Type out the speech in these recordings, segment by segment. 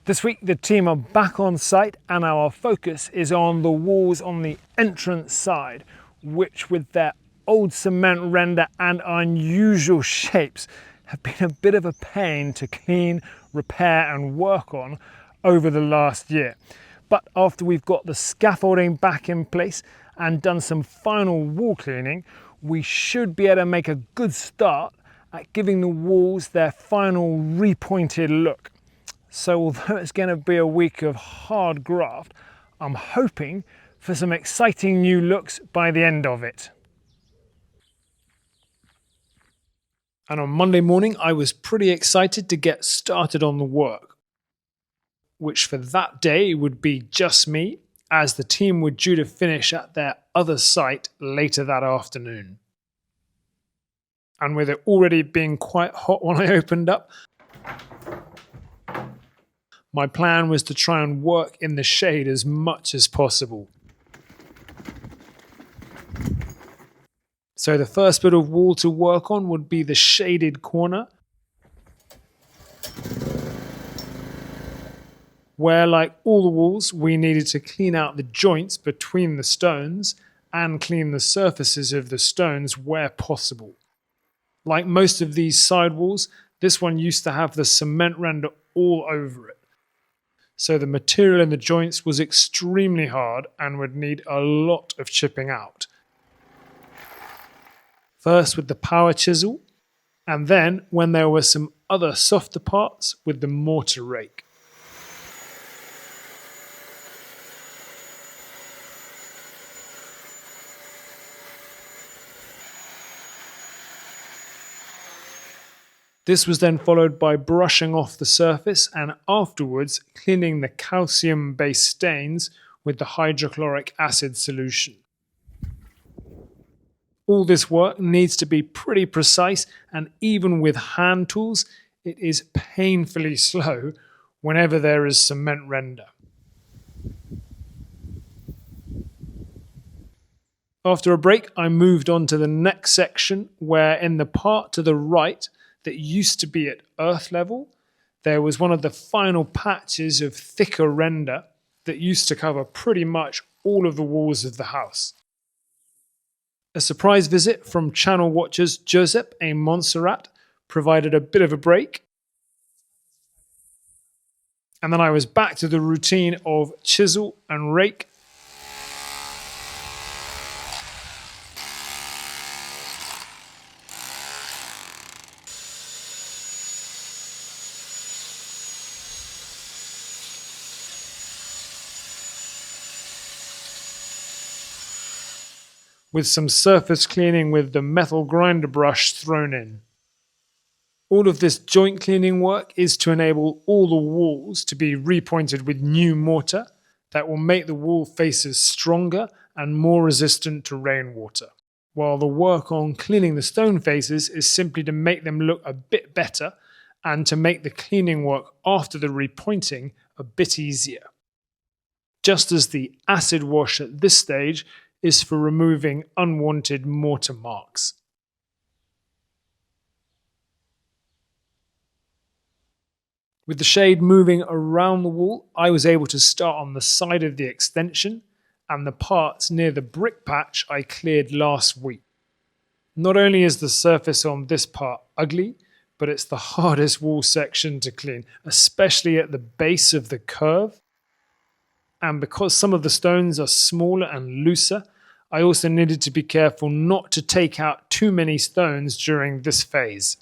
This week the team are back on site and our focus is on the walls on the entrance side, which with their old cement render and unusual shapes have been a bit of a pain to clean, repair and work on over the last year. But after we've got the scaffolding back in place and done some final wall cleaning, we should be able to make a good start at giving the walls their final repointed look. So although it's going to be a week of hard graft, I'm hoping for some exciting new looks by the end of it. And on Monday morning, I was pretty excited to get started on the work, which for that day would be just me, as the team were due to finish at their other site later that afternoon. And with it already being quite hot when I opened up, my plan was to try and work in the shade as much as possible. So the first bit of wall to work on would be the shaded corner, where, like all the walls, we needed to clean out the joints between the stones and clean the surfaces of the stones where possible. Like most of these side walls, this one used to have the cement render all over it. So the material in the joints was extremely hard and would need a lot of chipping out. First with the power chisel, and then when there were some other softer parts with the mortar rake. This was then followed by brushing off the surface and afterwards cleaning the calcium-based stains with the hydrochloric acid solution. All this work needs to be pretty precise, and even with hand tools, it is painfully slow whenever there is cement render. After a break, I moved on to the next section where in the part to the right that used to be at earth level, there was one of the final patches of thicker render that used to cover pretty much all of the walls of the house. A surprise visit from channel watchers Josep and Montserrat provided a bit of a break. And then I was back to the routine of chisel and rake. With some surface cleaning with the metal grinder brush thrown in. All of this joint cleaning work is to enable all the walls to be repointed with new mortar that will make the wall faces stronger and more resistant to rainwater, while the work on cleaning the stone faces is simply to make them look a bit better and to make the cleaning work after the repointing a bit easier. Just as the acid wash at this stage is for removing unwanted mortar marks. With the shade moving around the wall, I was able to start on the side of the extension and the parts near the brick patch I cleared last week. Not only is the surface on this part ugly, but it's the hardest wall section to clean, especially at the base of the curve. And because some of the stones are smaller and looser, I also needed to be careful not to take out too many stones during this phase.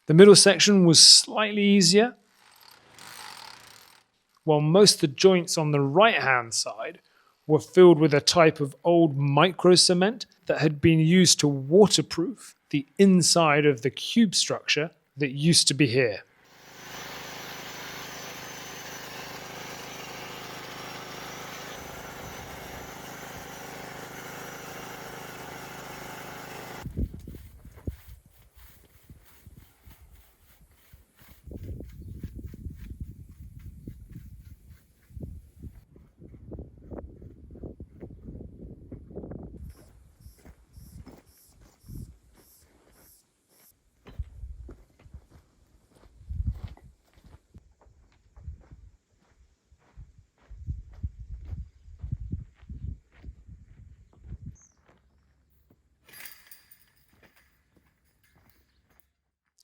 The middle section was slightly easier, while most of the joints on the right-hand side were filled with a type of old micro cement that had been used to waterproof the inside of the cube structure that used to be here.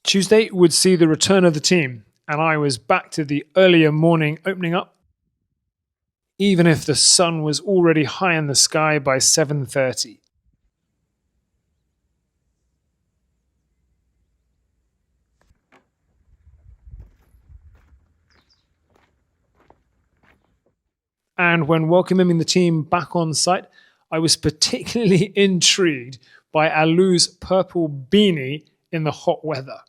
Tuesday would see the return of the team, and I was back to the earlier morning opening up, even if the sun was already high in the sky by 7:30. And when welcoming the team back on site, I was particularly intrigued by Alu's purple beanie in the hot weather.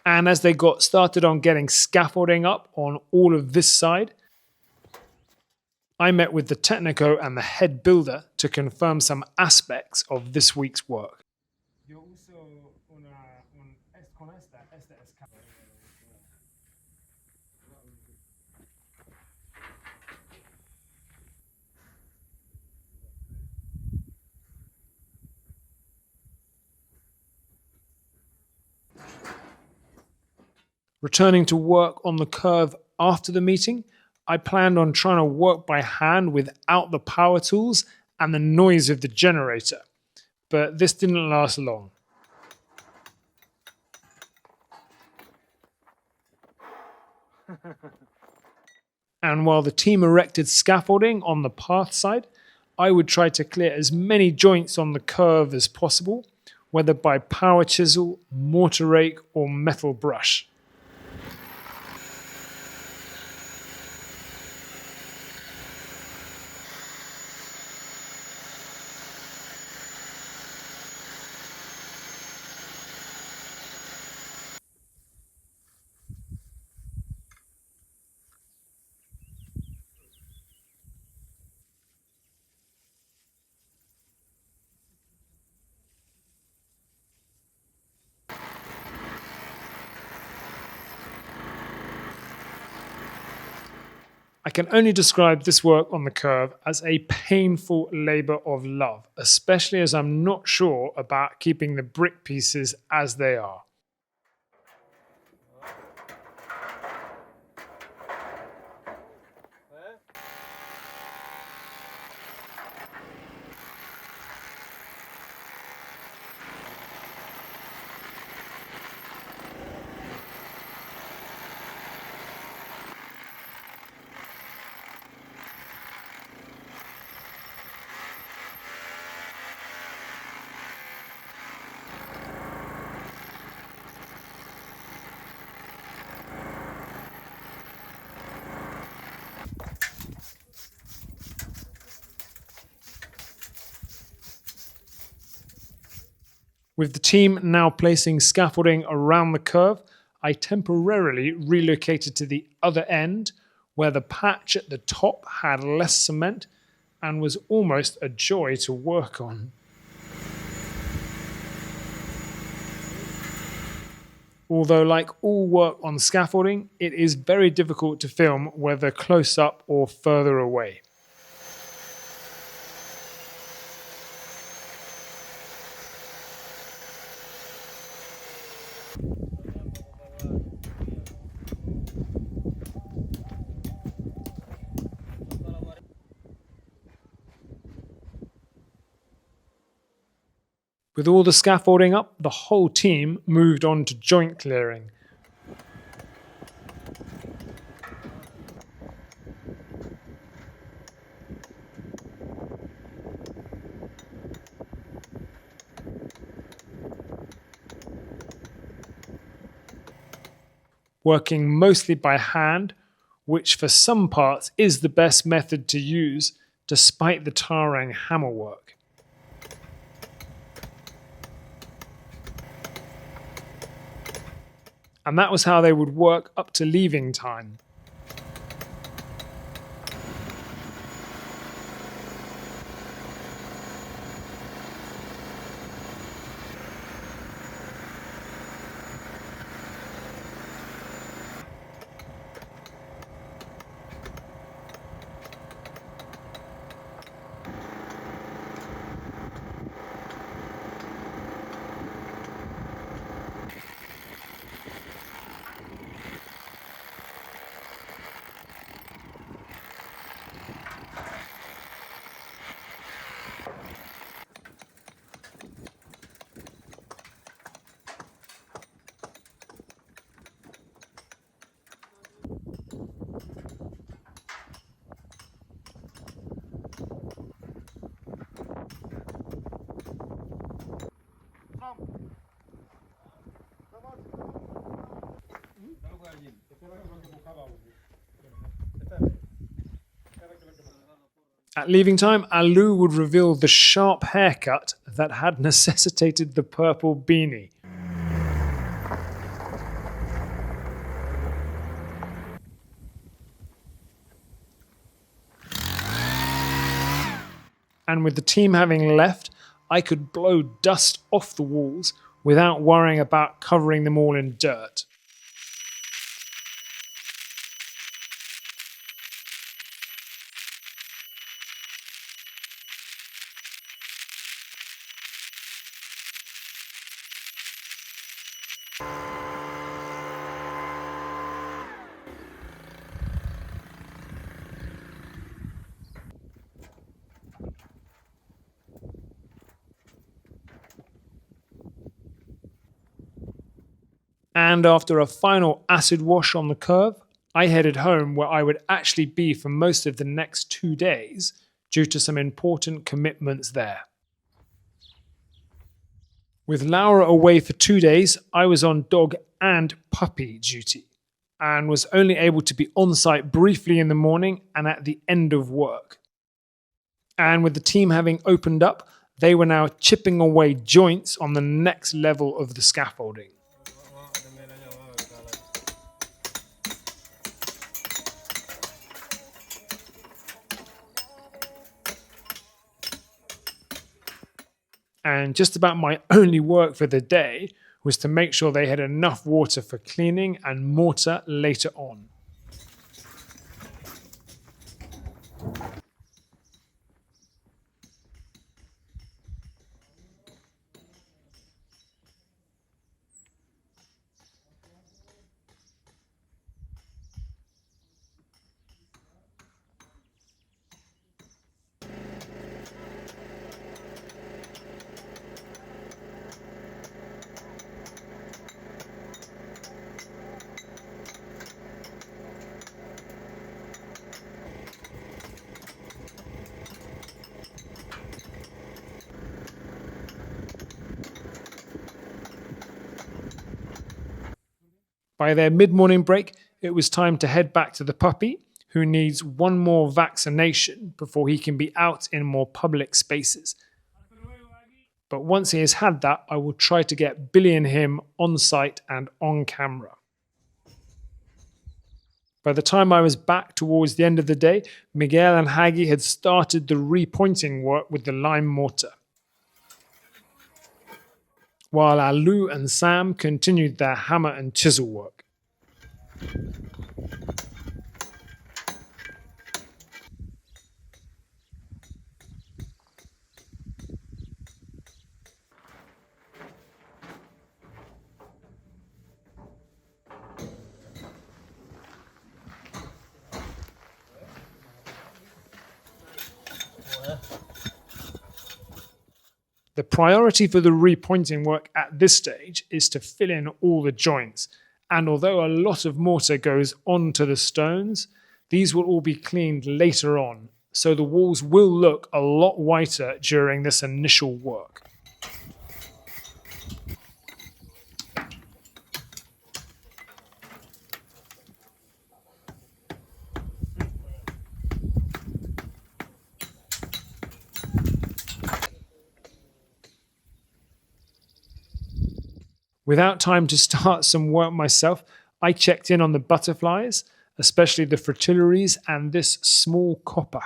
And as they got started on getting scaffolding up on all of this side, I met with the technico and the head builder to confirm some aspects of this week's work. Returning to work on the curve after the meeting, I planned on trying to work by hand without the power tools and the noise of the generator, but this didn't last long. And while the team erected scaffolding on the path side, I would try to clear as many joints on the curve as possible, whether by power chisel, mortar rake, or metal brush. I can only describe this work on the curve as a painful labour of love, especially as I'm not sure about keeping the brick pieces as they are. With the team now placing scaffolding around the curve, I temporarily relocated to the other end, where the patch at the top had less cement and was almost a joy to work on. Although, like all work on scaffolding, it is very difficult to film whether close up or further away. With all the scaffolding up, the whole team moved on to joint clearing. Working mostly by hand, which for some parts is the best method to use despite the tiring hammer work. And that was how they would work up to leaving time. At leaving time, Alou would reveal the sharp haircut that had necessitated the purple beanie. And with the team having left, I could blow dust off the walls without worrying about covering them all in dirt. And after a final acid wash on the curve, I headed home where I would actually be for most of the next 2 days due to some important commitments there. With Laura away for 2 days, I was on dog and puppy duty and was only able to be on site briefly in the morning and at the end of work. And with the team having opened up, they were now chipping away joints on the next level of the scaffolding. And just about my only work for the day was to make sure they had enough water for cleaning and mortar later on. By their mid-morning break, it was time to head back to the puppy, who needs one more vaccination before he can be out in more public spaces. But once he has had that, I will try to get Billy and him on site and on camera. By the time I was back towards the end of the day, Miguel and Haggy had started the repointing work with the lime mortar, while Alou and Sam continued their hammer and chisel work. The priority for the repointing work at this stage is to fill in all the joints, and although a lot of mortar goes onto the stones, these will all be cleaned later on, so the walls will look a lot whiter during this initial work. Without time to start some work myself, I checked in on the butterflies, especially the fritillaries and this small copper.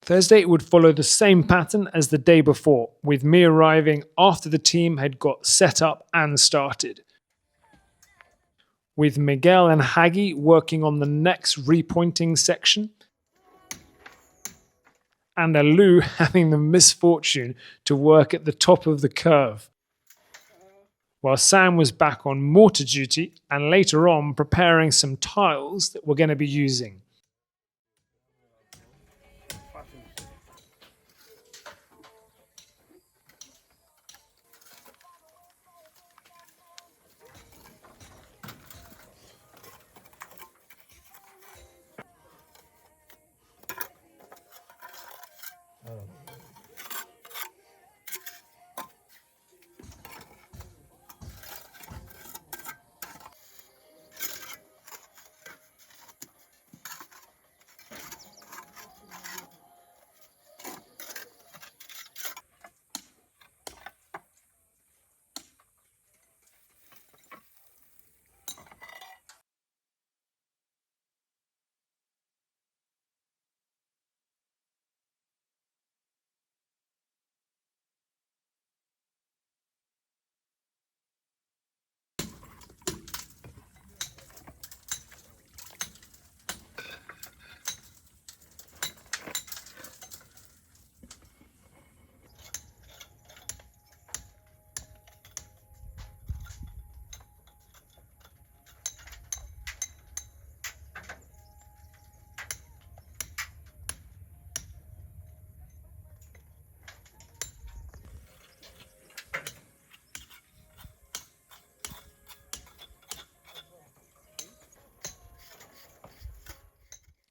Thursday would follow the same pattern as the day before, with me arriving after the team had got set up and started, with Miguel and Haggy working on the next repointing section, and Lou having the misfortune to work at the top of the curve, while Sam was back on mortar duty and later on preparing some tiles that we're going to be using.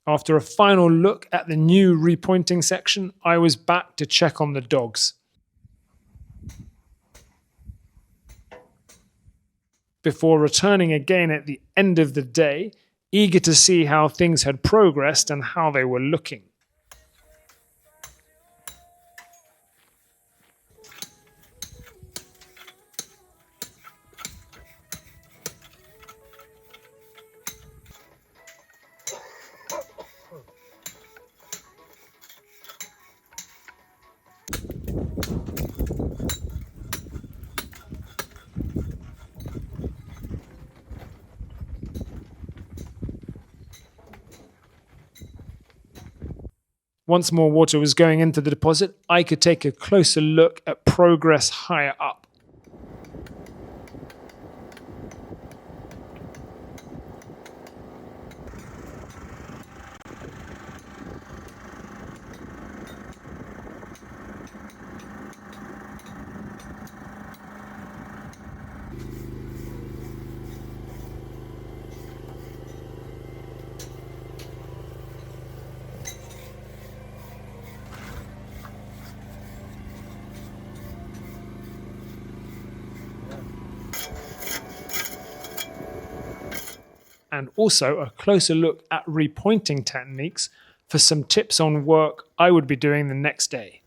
After a final look at the new repointing section, I was back to check on the dogs. Before returning again at the end of the day, eager to see how things had progressed and how they were looking. Once more water was going into the deposit, I could take a closer look at progress higher up. And also a closer look at repointing techniques for some tips on work I would be doing the next day.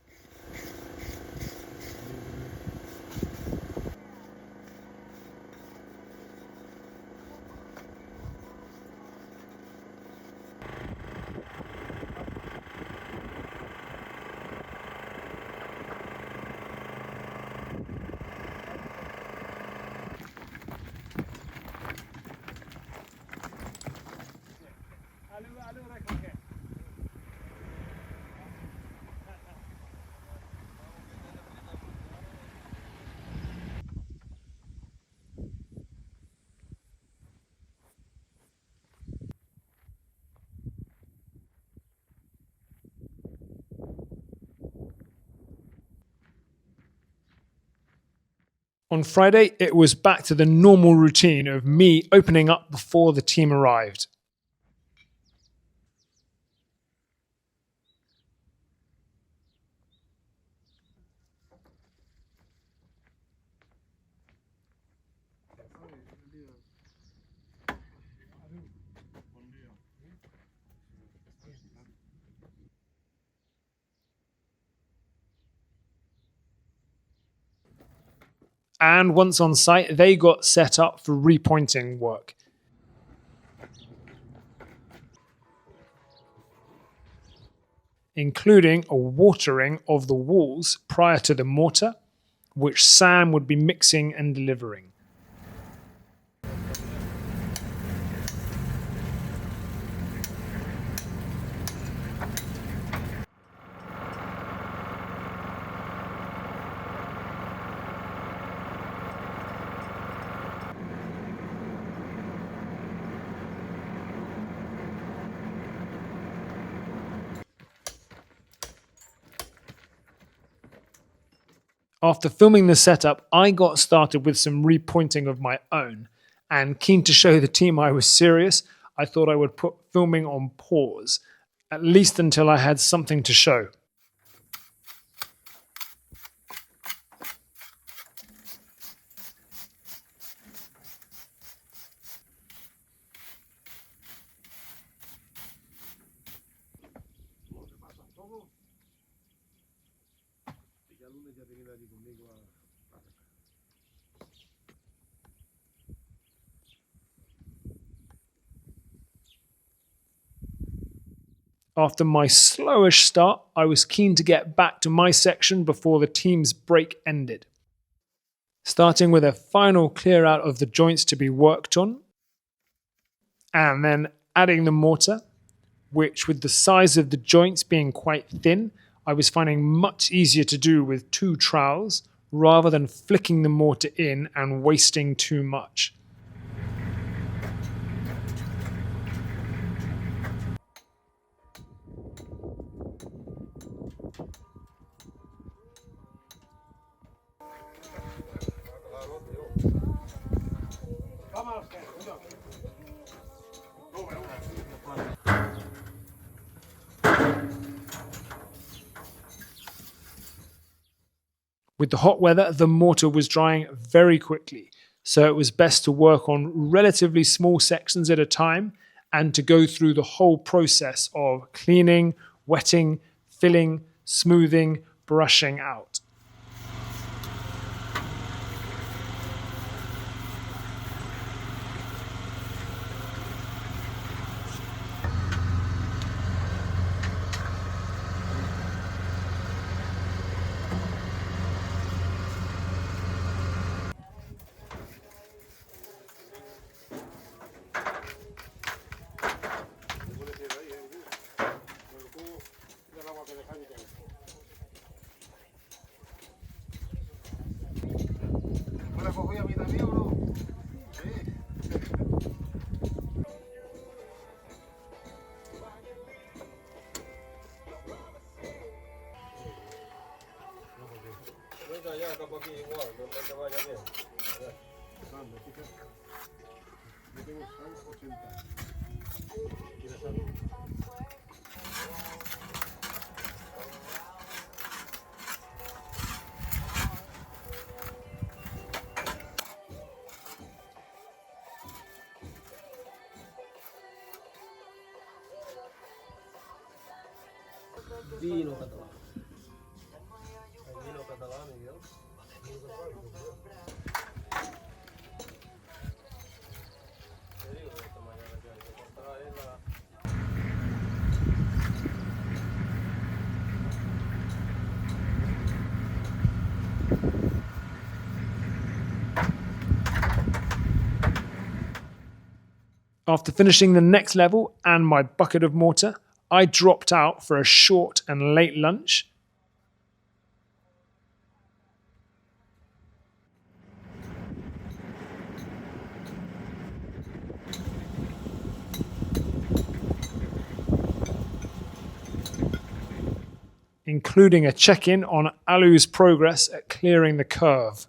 On Friday, it was back to the normal routine of me opening up before the team arrived. And once on site, they got set up for repointing work, including a watering of the walls prior to the mortar, which Sam would be mixing and delivering. After filming the setup, I got started with some repointing of my own, and keen to show the team I was serious, I thought I would put filming on pause, at least until I had something to show. After my slowish start, I was keen to get back to my section before the team's break ended. Starting with a final clear out of the joints to be worked on, and then adding the mortar, which with the size of the joints being quite thin, I was finding much easier to do with 2 trowels rather than flicking the mortar in and wasting too much. With the hot weather, the mortar was drying very quickly, so it was best to work on relatively small sections at a time and to go through the whole process of cleaning, wetting, filling, smoothing, brushing out. After finishing the next level and my bucket of mortar, I dropped out for a short and late lunch. Including a check-in on Alu's progress at clearing the curve.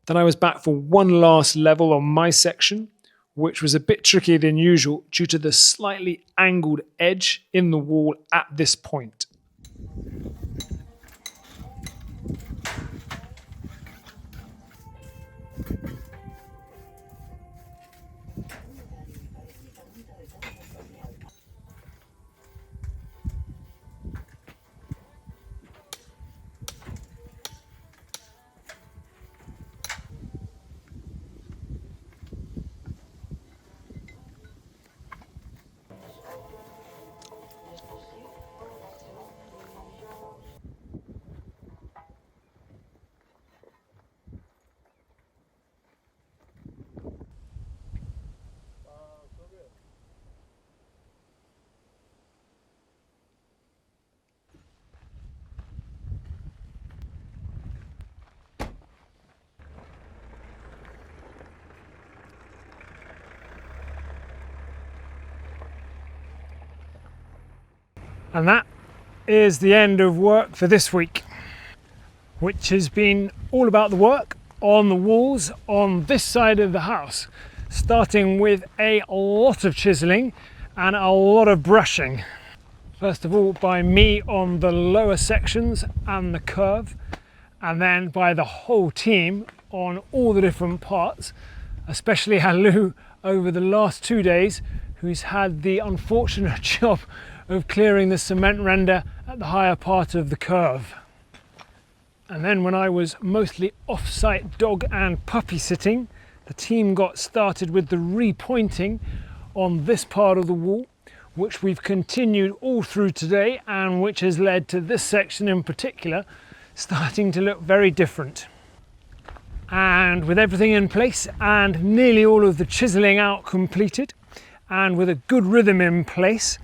Then I was back for one last level on my section, which was a bit trickier than usual due to the slightly angled edge in the wall at this point. And that is the end of work for this week, which has been all about the work on the walls on this side of the house, starting with a lot of chiseling and a lot of brushing. First of all by me on the lower sections and the curve, and then by the whole team on all the different parts, especially Lou over the last 2 days, who's had the unfortunate job of clearing the cement render at the higher part of the curve. And then when I was mostly off-site dog and puppy sitting, the team got started with the repointing on this part of the wall, which we've continued all through today, and which has led to this section in particular starting to look very different. And with everything in place and nearly all of the chiseling out completed, and with a good rhythm in place,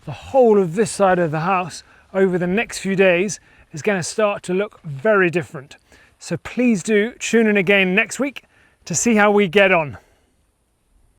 the whole of this side of the house over the next few days is going to start to look very different. So please do tune in again next week to see how we get on.